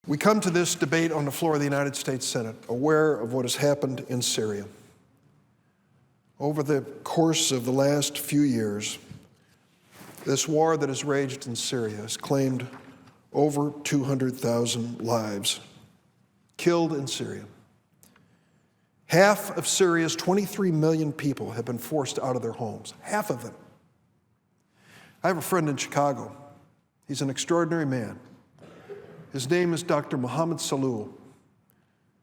We come to this debate on the floor of the United States Senate aware of what has happened in Syria. Over the course of the last few years, this war that has raged in Syria has claimed over 200,000 lives killed in Syria. Half of Syria's 23 million people have been forced out of their homes, half of them. I have a friend in Chicago. He's an extraordinary man. His name is Dr. Mohammed Salul.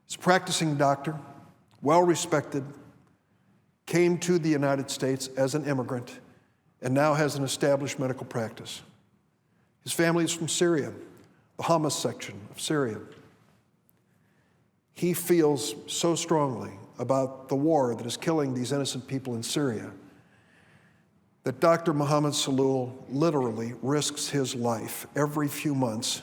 He's a practicing doctor, well-respected, came to the United States as an immigrant, and now has an established medical practice. His family is from Syria, the Hamas section of Syria. He feels so strongly about the war that is killing these innocent people in Syria that Dr. Mohammed Salul literally risks his life every few months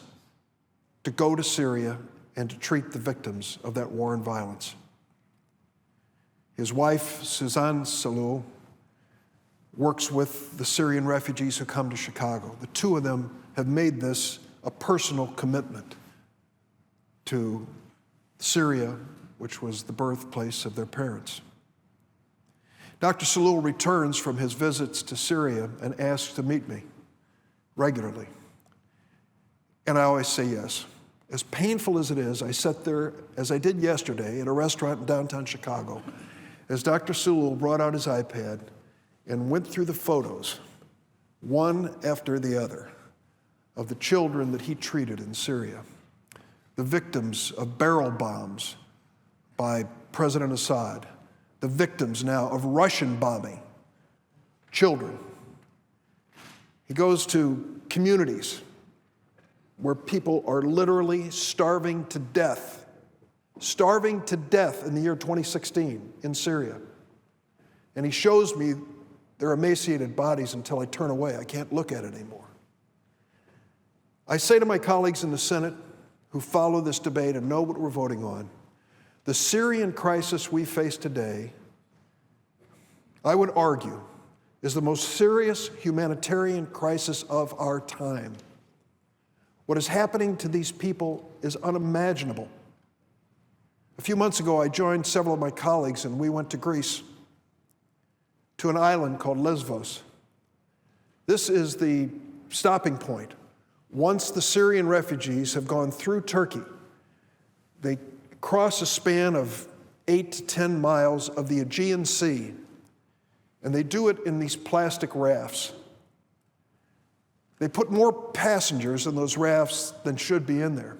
to go to Syria and to treat the victims of that war and violence. His wife, Suzanne Salul, works with the Syrian refugees who come to Chicago. The two of them have made this a personal commitment to Syria, which was the birthplace of their parents. Dr. Salul returns from his visits to Syria and asks to meet me regularly. And I always say yes. As painful as it is, I sat there, as I did yesterday, at a restaurant in downtown Chicago, as Dr. Salul brought out his iPad and went through the photos, one after the other, of the children that he treated in Syria, the victims of barrel bombs by President Assad, the victims now of Russian bombing, children. He goes to communities where people are literally starving to death in the year 2016 in Syria. And he shows me their emaciated bodies until I turn away. I can't look at it anymore. I say to my colleagues in the Senate who follow this debate and know what we're voting on, the Syrian crisis we face today, I would argue, is the most serious humanitarian crisis of our time. What is happening to these people is unimaginable. A few months ago, I joined several of my colleagues and we went to Greece, to an island called Lesvos. This is the stopping point. Once the Syrian refugees have gone through Turkey, they cross a span of 8 to 10 miles of the Aegean Sea, and they do it in these plastic rafts. They put more passengers in those rafts than should be in there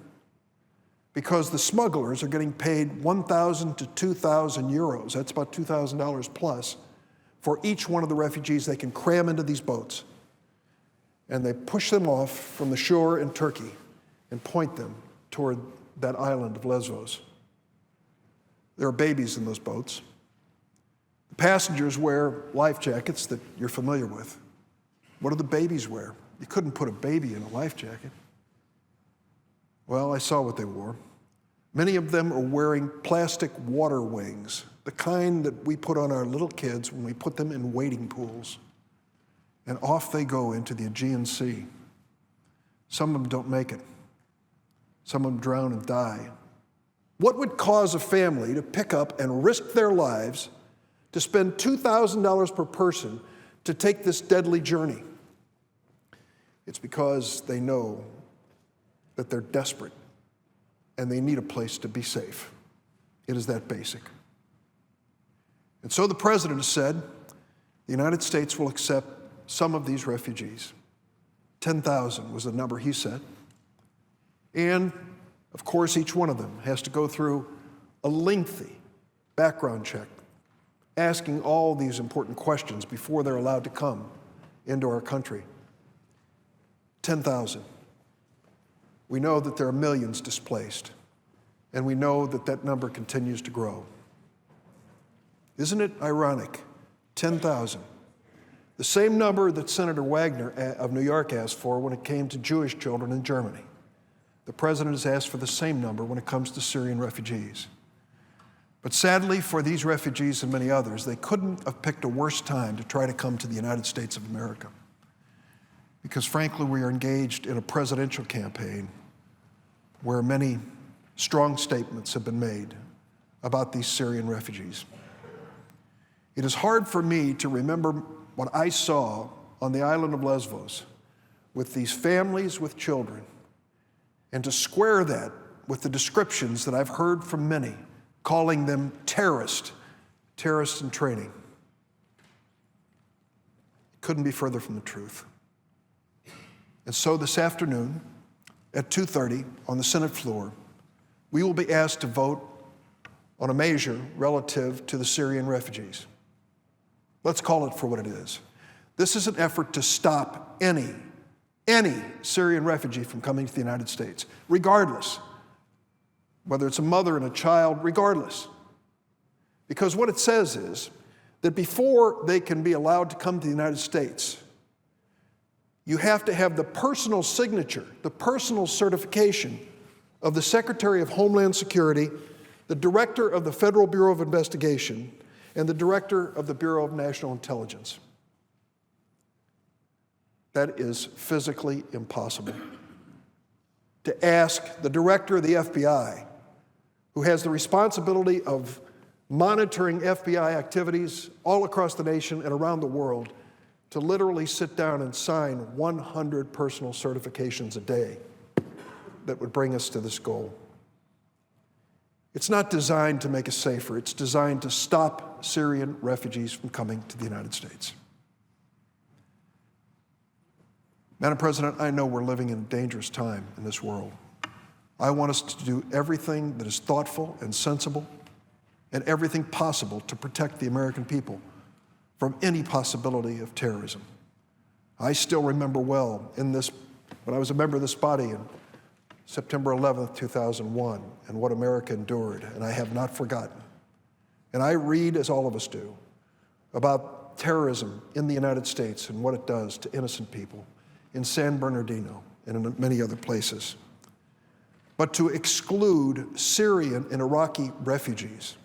because the smugglers are getting paid 1,000 to 2,000 euros, that's about $2,000 plus, for each one of the refugees they can cram into these boats. And they push them off from the shore in Turkey and point them toward that island of Lesvos. There are babies in those boats. The passengers wear life jackets that you're familiar with. What do the babies wear? You couldn't put a baby in a life jacket. Well, I saw what they wore. Many of them are wearing plastic water wings, the kind that we put on our little kids when we put them in wading pools. And off they go into the Aegean Sea. Some of them don't make it. Some of them drown and die. What would cause a family to pick up and risk their lives to spend $2,000 per person to take this deadly journey? It's because they know that they're desperate and they need a place to be safe. It is that basic. And so the president has said the United States will accept some of these refugees. 10,000 was the number he said. And, of course, each one of them has to go through a lengthy background check, asking all these important questions before they're allowed to come into our country. 10,000. We know that there are millions displaced, and we know that that number continues to grow. Isn't it ironic? 10,000. The same number that Senator Wagner of New York asked for when it came to Jewish children in Germany. The president has asked for the same number when it comes to Syrian refugees. But sadly for these refugees and many others, they couldn't have picked a worse time to try to come to the United States of America. Because frankly, we are engaged in a presidential campaign where many strong statements have been made about these Syrian refugees. It is hard for me to remember what I saw on the island of Lesbos with these families with children and to square that with the descriptions that I've heard from many, calling them terrorists in training. It couldn't be further from the truth. And so this afternoon at 2:30 on the Senate floor, we will be asked to vote on a measure relative to the Syrian refugees. Let's call it for what it is. This is an effort to stop any Syrian refugee from coming to the United States, regardless, whether it's a mother and a child, regardless. Because what it says is that before they can be allowed to come to the United States, you have to have the personal signature, the personal certification of the Secretary of Homeland Security, the Director of the Federal Bureau of Investigation, and the Director of the Bureau of National Intelligence. That is physically impossible. To ask the Director of the FBI, who has the responsibility of monitoring FBI activities all across the nation and around the world, to literally sit down and sign 100 personal certifications a day that would bring us to this goal. It's not designed to make us safer. It's designed to stop Syrian refugees from coming to the United States. Madam President, I know we're living in a dangerous time in this world. I want us to do everything that is thoughtful and sensible and everything possible to protect the American people from any possibility of terrorism. I still remember well when I was a member of this body in September 11th, 2001, and what America endured, and I have not forgotten. And I read, as all of us do, about terrorism in the United States and what it does to innocent people in San Bernardino and in many other places. But to exclude Syrian and Iraqi refugees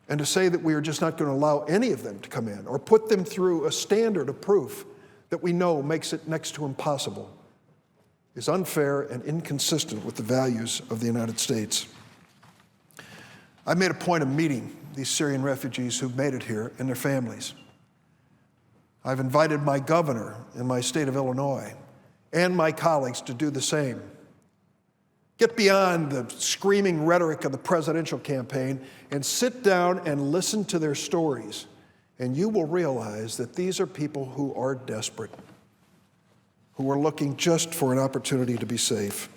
and to say that we are just not going to allow any of them to come in or put them through a standard of proof that we know makes it next to impossible is unfair and inconsistent with the values of the United States. I made a point of meeting these Syrian refugees who've made it here and their families. I've invited my governor in my state of Illinois and my colleagues to do the same. Get beyond the screaming rhetoric of the presidential campaign and sit down and listen to their stories, and you will realize that these are people who are desperate, who are looking just for an opportunity to be safe.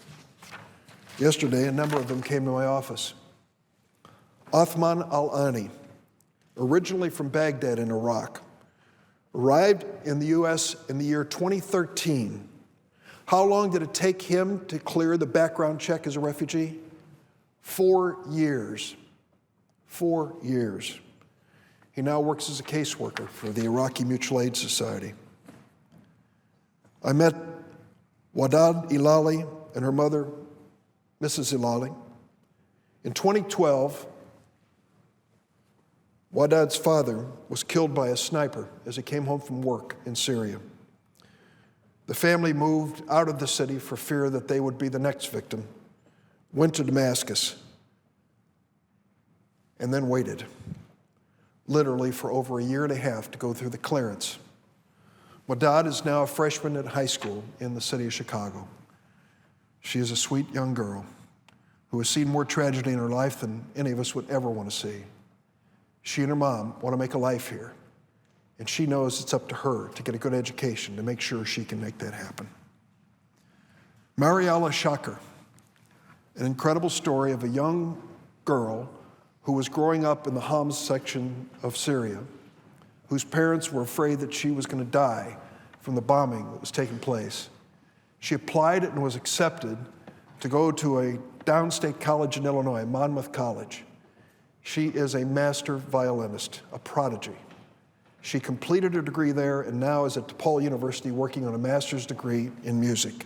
Yesterday, a number of them came to my office. Othman al-Ani, originally from Baghdad in Iraq, arrived in the U.S. in the year 2013. How long did it take him to clear the background check as a refugee? 4 years. 4 years. He now works as a caseworker for the Iraqi Mutual Aid Society. I met Wadad Ilali and her mother, Mrs. Ilali. In 2012, Wadad's father was killed by a sniper as he came home from work in Syria. The family moved out of the city for fear that they would be the next victim, went to Damascus, and then waited, literally for over a year and a half to go through the clearance. Wadad is now a freshman at high school in the city of Chicago. She is a sweet young girl who has seen more tragedy in her life than any of us would ever want to see. She and her mom want to make a life here, and she knows it's up to her to get a good education to make sure she can make that happen. Mariala Shakir, an incredible story of a young girl who was growing up in the Homs section of Syria, whose parents were afraid that she was going to die from the bombing that was taking place. She applied and was accepted to go to a downstate college in Illinois, Monmouth College. She is a master violinist, a prodigy. She completed her degree there and now is at DePaul University working on a master's degree in music.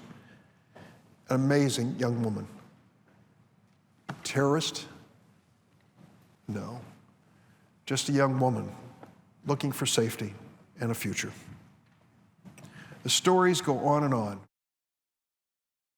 An amazing young woman. Terrorist? No. Just a young woman looking for safety and a future. The stories go on and on.